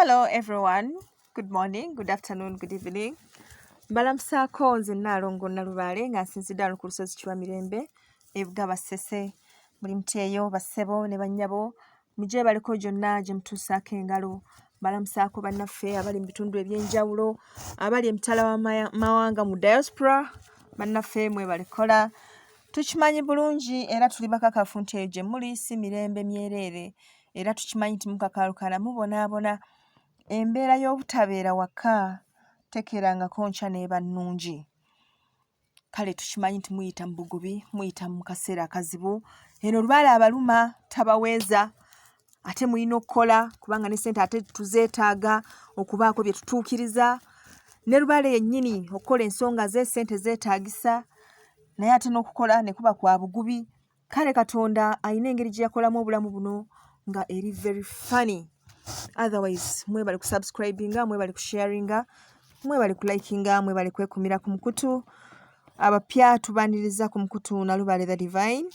Hello everyone. Good morning, good afternoon, good evening. Mbalamusaako nze Nnaalongo Nnalubaale nga nsinzidde ku lusozi Kiwa Mirembe ebuga Basese buli muteeyo bassebo ne bannyabo mujje baliko gyonna gye mutuusaako engalo. Mbalamusaako bannaffe abali mu bitundu eby'enjawulo abali emitala w'amawanga mu diaspora bannaffe mwebalikola. Tukimanyi bulungi era tuli bakakafu nti eyo gye muli si mirembe myereere era tukimanyi nti mukakalukana mubonaabona. Embeera y'obutabeera waka tekerangako nkya n'eba nnungi. Kale tukimanyi nti muyita mu bugubi, muyita mu kaseera akazibu. Eno Lubaale abaluma tabaweeza ate mulina okukola kubanga ne ssente ate tuzeetaaga okubaako bye tutuukiriza. Ne Lubaale yennyini okukola ensonga ze ssente zeetaagisa naye ate n'okukola ne kuba kwa bugubi. Kale Katonda alina engeri gye yakolamu obulamu buno nga eri very funny. Otherwise, mwebale kusubscribinga, mwebale kusharinga, mwebale kulikinga, mwebale kwekumira ku mukutu. Abapya tubaniriza ku mukutu na Lubaale the Divine.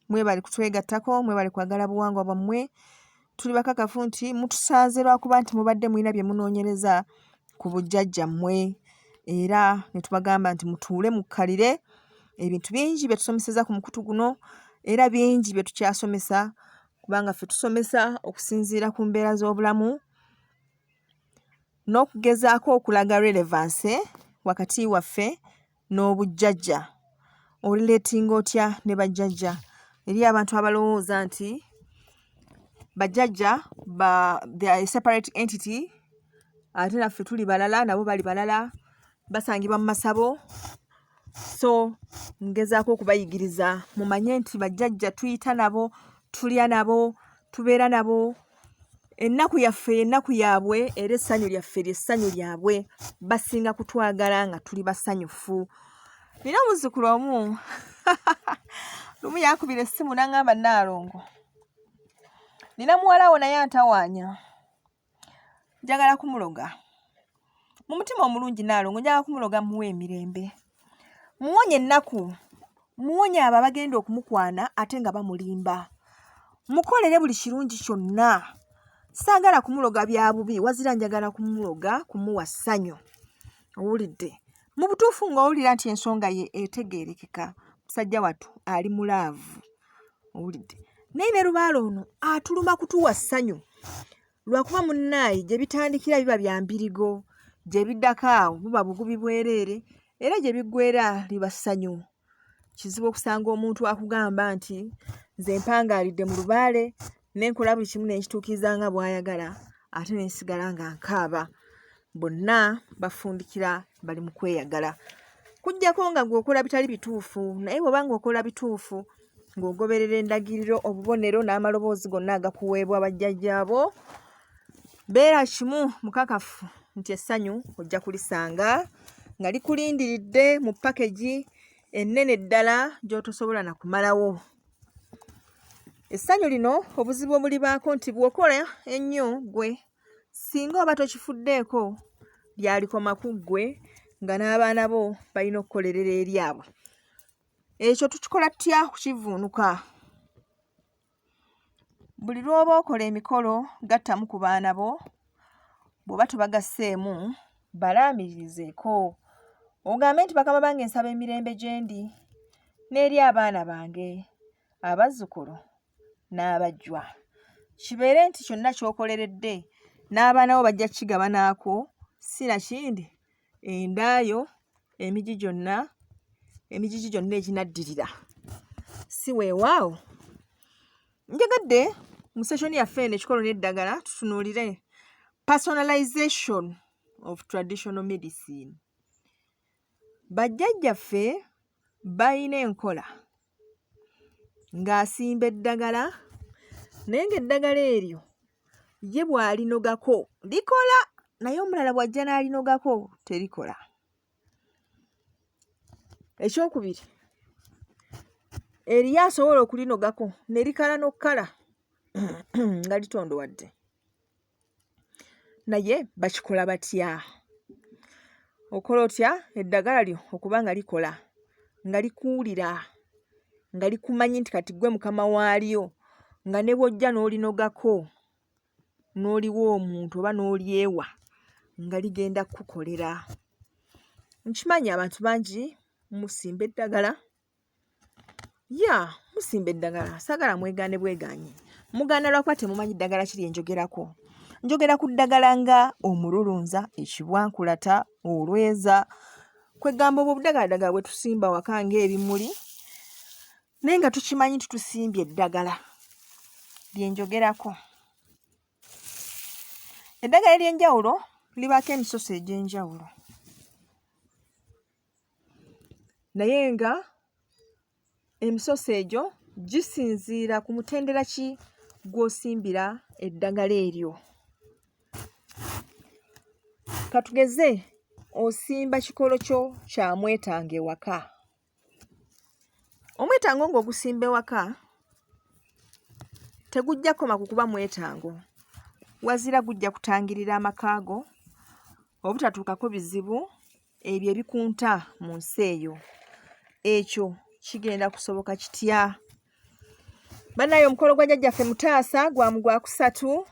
Mwebale kutwegattako, mwebale kwagala buwangwa bwammwe. Tuli bakakafu nti mutusanze lwakuba nti mubadde mulina bye munoonyereza ku bujjajjammwe. Era ne tubagamba nti mutuule mukkalire ebintu bingi bye tusomeseza ku mukutu guno era bingi bye tukyasomesa kubanga ffe tusomesa okusinziira ku mbeera z'obulamu n'okugezaako okulaga relevance wakati waffe n'obujjajja. Olireetinga otya ne bajjajja? Eri abantu abalowooza nti bajjajja they are a separate entity ate naffe tuli balala nabo bali balala basangibwa mu masabo. So ngezaako okubayigiriza mumanye nti bajjajja tuyita nabo, tulya nabo, tubeera nabo. Ennaku yaffe ennaku yaabwe era essanyu lyaffe ly'essanyu lyabwe. Basinga kutwagala nga tuli basanyufu. Nina omuzzukulu omu lumu yakubira essimu n'aŋŋamba Nnaalongo, nina muwala wo naye antawaanya, njagala kumuloga. Mu mutima omulungi Nnaalongo njagala kumuloga muwe emirembe. Muwonye ennaku, muwonye abo abagenda okumukwana ate nga bamulimba. Mukolere buli kirungi kyonna. Saagala kumuloga bya bubi, wazira njagala kumuloga kumuwa ssanyu. Owulidde? Mu butuufu ng'owulira nti ensonga ye etegeerekeka, musajja wattu ali mulaavu. Owulidde? Naye ne Lubaale ono atuluma kutuwa ssanyu. Lwakuba munnaayi gye bitandikira biba bya mbirigo, gye biddako awo buba bugubi bwereere era gye biggweera liba ssanyu. Kizibu okusanga omuntu akugamba nti nze mpangaalidde mu Lubaale nenkola buli kimu nekituukiriza nga bw'ayagala ate nensigala nga nkaaba. Bonna bafundikira bali mu kweyagala. Kujjako nga gw'okola bitali bituufu naye bw'oba ng'okola bituufu ng'ogoberera endagiriro, obubonero n'amaloboozi gonna agakuweebwa bajjajjaabo, beera kimu mukakafu nti essanyu ojja kulisanga nga likulindiridde mu pakegi ennene ddala gy'otosobola na kumalawo. Essanyu lino obuzibu obulibaako nti bw'okola ennyo gwe singa oba tokifuddeeko lyalikoma ku ggwe nga n'abaana bo balina okukolerera eri abwe. Ekyo tukikola tutya kukivuunuka? Buli lw'oba okola emikolo gattamu ku baana bo, bw'oba tobagasseemu balaamirizeeko. Ogambe nti bakama bange nsaba emirembe gye ndi n'eri abaana bange, abazzukulu n'abajjwa. Kibeere nti kyonna ky'okoleredde n'abaana bo bajja kukigabanaako, si nakindi endaayo emigi gyonna eginaddirira. Si weewaawo. Njagadde mu session yaffe eno ekikolo n'eddagala tutunuulire personalization of traditional medicine. Bajjajjaffe bayina enkola ng'asimba eddagala naye ng'eddagala eryo ye bw'alinogako likola naye omulala bw'ajja n'alinogako terikola. Ekyokubiri, eriyo asobola okulinogako ne likala n'okkala nga litondowadde. Naye bakikola batya? Okola otya eddagala lyo okuba nga likola, nga likuwulira, nga likumanyi nti kati ggwe mukama waalyo, nga ne bw'ojja n'olinogako n'oliwa omuntu oba n'olyewa nga ligenda kukukolera. Nkimanyi abantu bangi musimba eddagala. Musimba eddagala. Saagala mwegaane bwegaanyi. Mugaana lwakuba temumanyi ddagala kiri enjogerako. Njogera ku ddagala nga omululunza, ekibwankulata, olweza. Kwegamba obwo obudagaladagala bwe tusimba waka ng'ebimuli. Naye nga tukimanyi tutusimbye eddagala lyenjogerako. Eddagala ery'enjawulo libaako emisoso egy'enjawulo. Naye nga emisoso egyo gisinziira ku mutendera ki gw'osimbira eddagala eryo. Katugeze osimba kikolo kyo kya mwetango ewaka. Omwetango ng'ogusimba ewaka tegujja koma ku kuba mwetango. Wazira gujja kutangirira amaka go obutatuukako bizibu ebyo ebikunta mu nsi eyo. Ekyo kigenda kusoboka kitya? Bannaye omukolo gwa jjajjaffe Mutaasa gwa kusatu.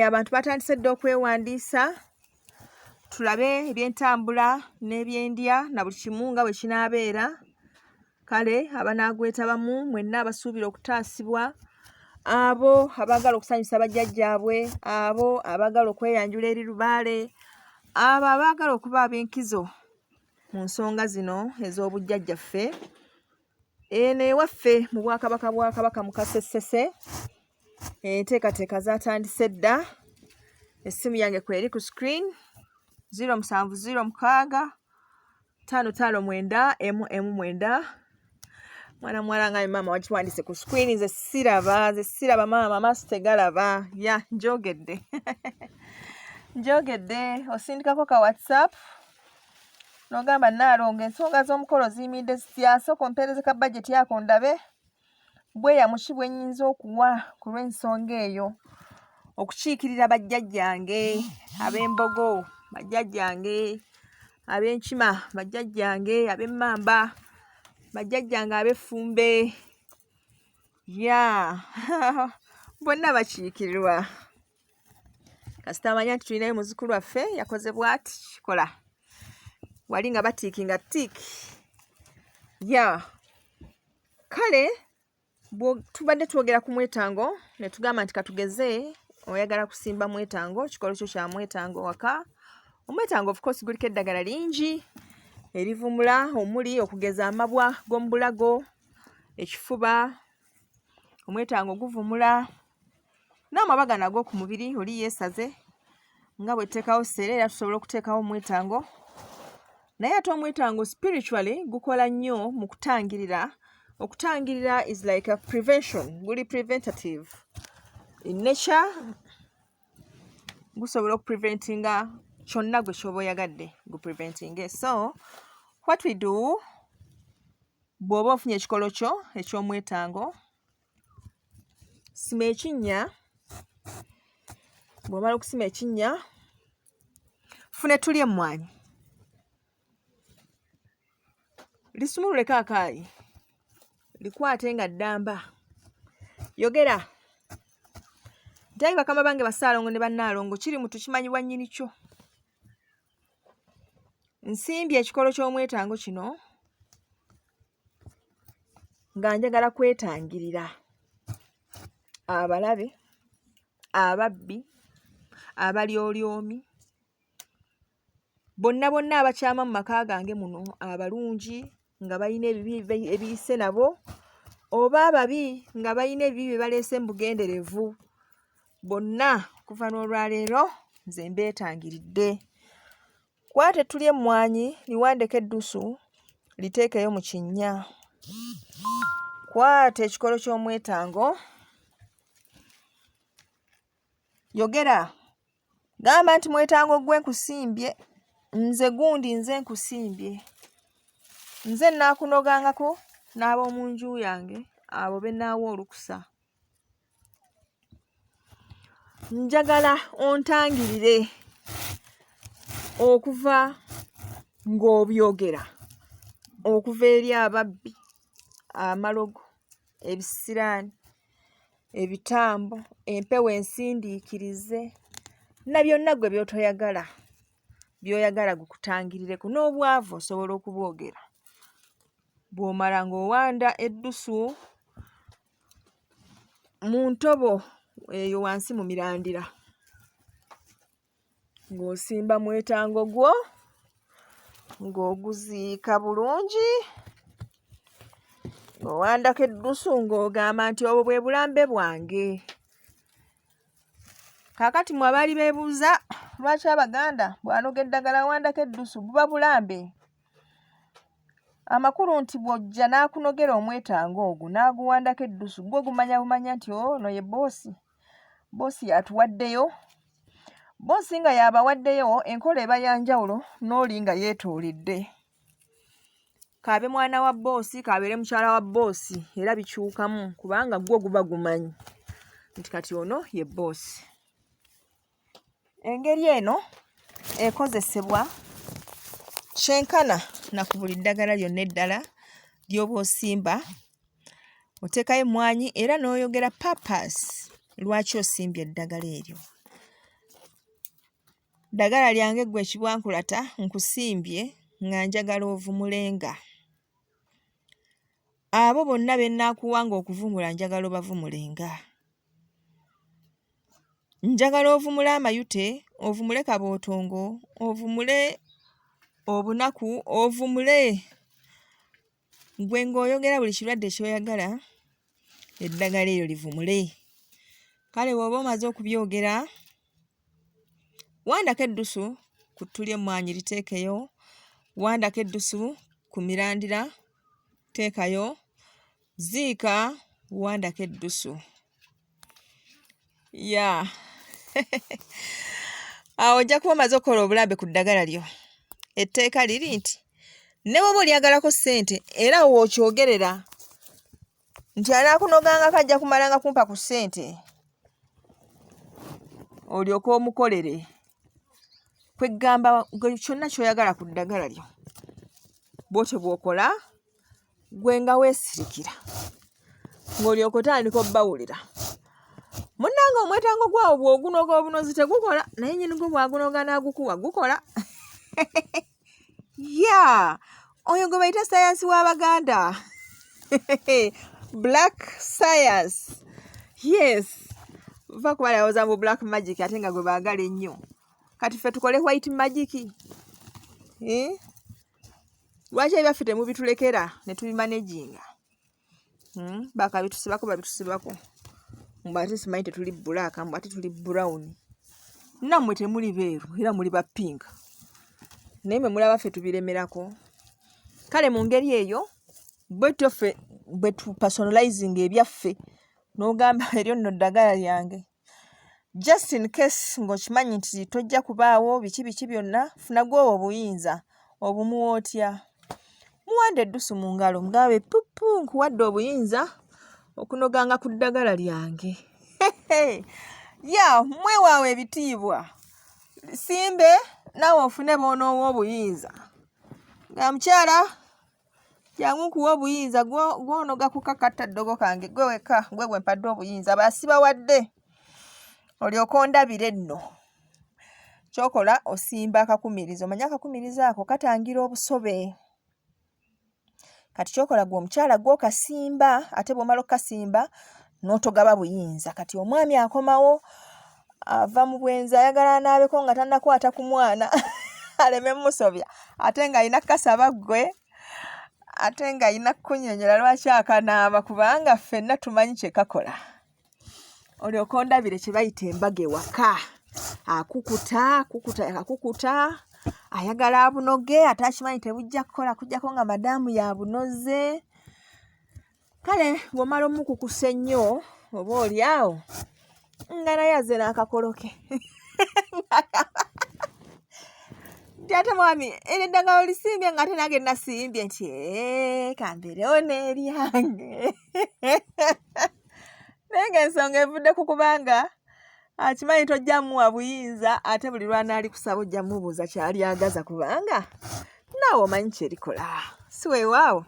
Abantu batandise dda okwewandiisa. Tulabe eby'entambula n'ebyendya na buli kimu nga bwe kinaabeera. Kale abanaagwetabamu mwenna abasuubira okutaasibwa, abo abaagala okusanyusa bajjajjaabwe, abo abaagala okweyanjula eri Lubaale, abo abaagala okuba ab'enkizo mu nsonga zino ez'obujjajjaffe. Eno ewaffe mu Bwakabaka mu Kasesese enteekateeka zaatandise dda. Essimu yange kweri ku screen 07065559 mwana muwala nga mama wakiwandiise ku screen. Nze siraba maama, amaaso tegalaba. Njogedde. Osindikako ka WhatsApp n'ogamba Nnaalongo ensonga z'omukolo ziyimiridde zitya? Sooka ompeereze ka bajeti yako ndabe bweyamu ki bwe nnyinza okuwa ku lw'ensonga eyo. Okukiikirira bajjajjange ab'embogo, bajjajjange ab'enkima, bajjajjange ab'emmamba, bajjajjange ab'effumbe. Bonna bakiikirirwa. Kasita amanya nti tulinayo muzzukulu waffe yakoze bw'ati kola. Wali nga batiikinga tiiki. Kale tubadde twogera ku mwetango ne tugamba nti katugeze oyagala kusimba mwetango, kikolo kyo kya mwetango waka. Omwetango of course guliko eddagala lingi erivumula omuli okugeza amabwa g'omu bulago, ekifuba. Omwetango guvumula n'amabaga nago ku mubiri oli yeesaze nga bwe tuteekawo ssere era tusobola okuteekawo omwetango. Naye ate omwetango spiritually gukola nnyo mu kutangirira. Okutangirira is like a prevention, guli preventative. In nature gusobola okupreventinga kyonna gwe kyoba oyagadde gupreventinge. So what we do, bw'oba ofunye ekikolo kyo eky'omwetango, sima ekinnya. Bw'omala okusima ekinnya, fune tulye emmwanyi, lisumululeko akaayi, likwate nga ddamba. Yogera nti bakama bange Basaalongo ne Bannaalongo, kiri mu tukimanyibwa nnyini kyo. Nsimbye ekikolo ky'omwetango kino nga njagala kwetangirira abalabe, ababbi, abalyolyomi, bonna abakyama mu maka gange muno, abalungi nga balina ebibi ebiyise nabo, oba ababi nga balina ebibi bye baleese mu bugenderevu. Bonna kuva n'olwaleero nze mbeetangiridde. Kwate tulye emmwanyi, liwandeko eddusu, liteekeyo mu kinnya. Kwate ekikolo ky'omwetango, yogera gamba nti mwetango gwe nkusimbye, nze gundi nze nkusimbye. Nze nnaakunogangako n'ab'omu nju yange abo be nnaawa olukusa. Njagala ontangirire okuva ng'obyogera, okuva eri ababbi, amalogo, ebisiraani, ebitambo, empewo ensindiikirize, na byonna gwe byotoyagala, byoyagala gukutangirireko, n'obwavu osobola okubwogera. Bw'omala ng'owanda eddusu mu ntobo eyo wansi mu mirandira, ng'osimba mwetango gwo, ng'oguziika bulungi, ng'owandako eddusu ng'ogamba nti obwo bwe bulambe bwange. Kaakati mmwe abaali beebuuza lwaki Abaganda bw'anoga eddagala awandako eddusu buba bulambe, amakulu nti bw'ojja n'akunogera omwetango ogwo n'aguwandako eddusu, gwe gumanya bumanya nti ono ye boosi, boosi yatuwaddeyo. Boosi nga yabawaddeyo, enkola eba ya njawulo n'oli nga yeetooledde. Kaabe mwana wa boosi, kaabeere mukyala wa boosi, era bikyukamu kubanga gwo guba gumanyi nti kati ono ye boosi. Engeri eno ekozesebwa kyenkana na ku buli ddagala lyonna eddala ly'oba osimba. Oteekayo emmwanyi era n'oyogera purpose lwaki osimbye eddagala eryo. Ddagala lyange ggwe ekibwankulata nkusimbye nga njagala ovumulenga. Abo bonna be nnaakuwanga okuvumula njagala obavumulenga. Njagala ovumule amayute, ovumule kabootongo, ovumule obunaku, ovumule gwe ng'oyogera buli kirwadde ky'oyagala eddagala eryo livumule. Kale bw'oba omaze okubyogera, wandako eddusu ku ttu ly'emmwanyi liteekeyo, wandako eddusu ku mirandira teekayo, ziika, wandako eddusu. Ya awo ojja kuba omaze okukola obulambe ku ddagala lyo. Etteeka liri nti ne bw'oba olyagalako ssente era wookyogerera nti anaakunoganga kajja kumalanga kumpa ku ssente, olyoke omukolere. Kweggamba kyonna ky'oyagala ku ddagala lyo bw'otyo bw'okola, gwe nga weesirikira ng'olyoka otandika obbawulira. Munnange omwetango gwawo bw'ogunoga obunozi tegukola, naye nnyini gwo bw'agunoga n'agukuwa gukola. Ya oyo gwe bayita sayansi w'Abaganda. Black science. Yes. Va kuba yawooza mu black magic ate nga gwe baagala ennyo. Kati ffe tukole white magic. Lwaki ebyaffe temubitulekera ne tubimanaginga? Bakabitusibako babitusibako. Mbu ate simanyi tetuli black, mbu ate tuli brown. Nammwe temuli beeru era muli ba pink. Naye mwe mulaba ffe tubiremerako. Kale mu ngeri eyo bwetyo ffe bwe tupersonalizing ebyaffe n'ogamba eryo nno ddagala lyange. Just in case ng'okimanyi nti tojja kubaawo biki byonna, funa gwowo obuyinza obumuwa otya. Muwanda eddusu mu ngalo mugabe pupu nkuwadde obuyinza okunoganga ku ddagala lyange. Ya mwewaawo ebitiibwa. Simbe naawe ofune boonoowa obuyinza. Nga mukyala jangu nkuwa obuyinza gw'onoga ku kakatta ddogo kange gwe weka gwe mpadde obuyinza baasiba wadde. Olyoka ondabire nno. Kyokola osimba akakumirizo. Omanyi akakumirizo ako katangira obusobe. Kati kyokola gwe omukyala gw'okasimba ate bw'omala okukasimba n'otogaba buyinza. Kati omwami akomawo ava mu bwenzi ayagala anaabeko nga tannakwata ku mwana aleme musobya ate ng'alina kasaba ggwe ate ng'alina kunnyonnyola lwaki akanaaba kubanga ffenna tumanyi kye kakola. Olyoka ondabire kye bayita embaga ewaka. Akukuta ayagala abunoge ate akimanyi tebujja kukola kujjako nga madaamu yabunoze. Kale bw'omala omukukusa ennyo oba oli awo nga naye azze n'akakoloke. Nti ate mwami eryo eddagala olisimbye nga ate nange nasimbye nti kambeerewo n'eryange. Naye ng'ensonga evudde ku kubanga akimanyi tojja muwa buyinza ate buli lw'anaali kusaba ojja mubuuza ky'alyagaza kubanga naawe omanyi kye likola. Si weewaawo.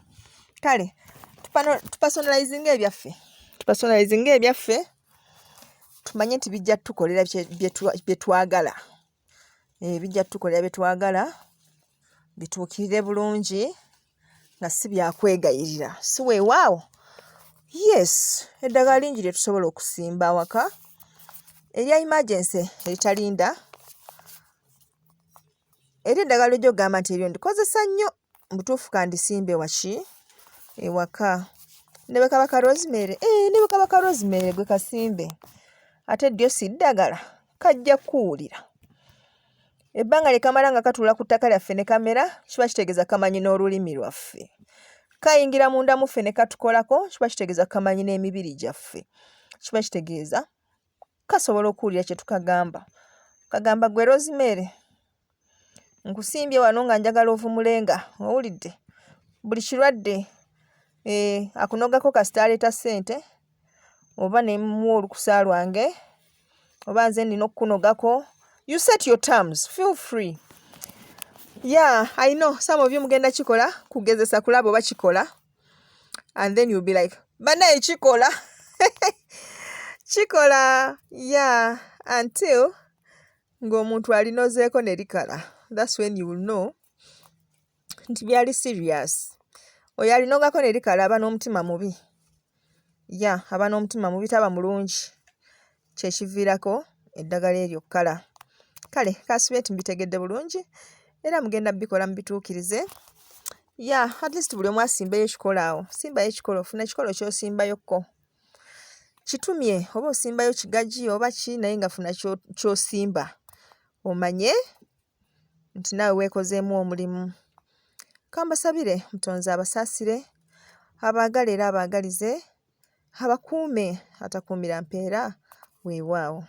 Kale tupersonalizinga ebyaffe. tumanye nti bijja tukolera bye twagala. Bijja tukolera bye twagala bituukirire bulungi nga si byakwegayirira. Si weewaawo? Yes, eddagala lingi lye tusobola okusimba awaka. Erya emergency eritalinda. Era eddagala ly'ojja okugamba nti eryo ndikozesa nnyo, mu butuufu kandisimbe waki? Ewaka. Ne bwe kaba ka rosemary, ne bwe kaba ka rosemary gwe kasimbe. Ate ddyo si ddagala, kajja kuwulira. Ebbanga lye kamala nga katuula ku ttaka lyaffe ne kamera, kiba kitegeeza kamanyi n'olulimi lwaffe. Kayingira munda muffe ne katukolako, kiba kitegeeza kamanyi n'emibiri gyaffe. Kiba kitegeeza kasobola okuwulira kye tukagamba. Kagamba gwe rosemary, nkusimbye wano nga njagala ovumulenga, owulidde? Buli kirwadde akunogako kasita aleeta ssente, oba ne muwa olukusa lwange, oba nze nina okukunogako. You set your terms, feel free. Yeah, I know some of you mugenda kikola kugezesa kulaba oba kikola, and then you'll be like, banaye kikola. Kikola, yeah, until ng'omuntu alinozeeko ne likala. That's when you will know nti byali serious. Oyo alinogako ne likala aba n'omutima mubi. Yeah, aba n'omutima mubi, taba mulungi. Kyekiviirako eddagala eryo kkala. Kale, kasubye nti mbitegedde bulungi era mugenda bikola mubituukirize. Yeah, at least buli omu asimbayo ekikola awo. Simbayo ekikola, ofuna ekikola ky'osimbayokko. Kitumye oba osimbayo kigaji oba ki, naye nga funa ky'osimba. Omanye nti naawe weekozeemu omulimu. Kambasabire Mutonzi abasaasire, abaagala era abaagalize, abakuume atakuumira mpeera weewaawo.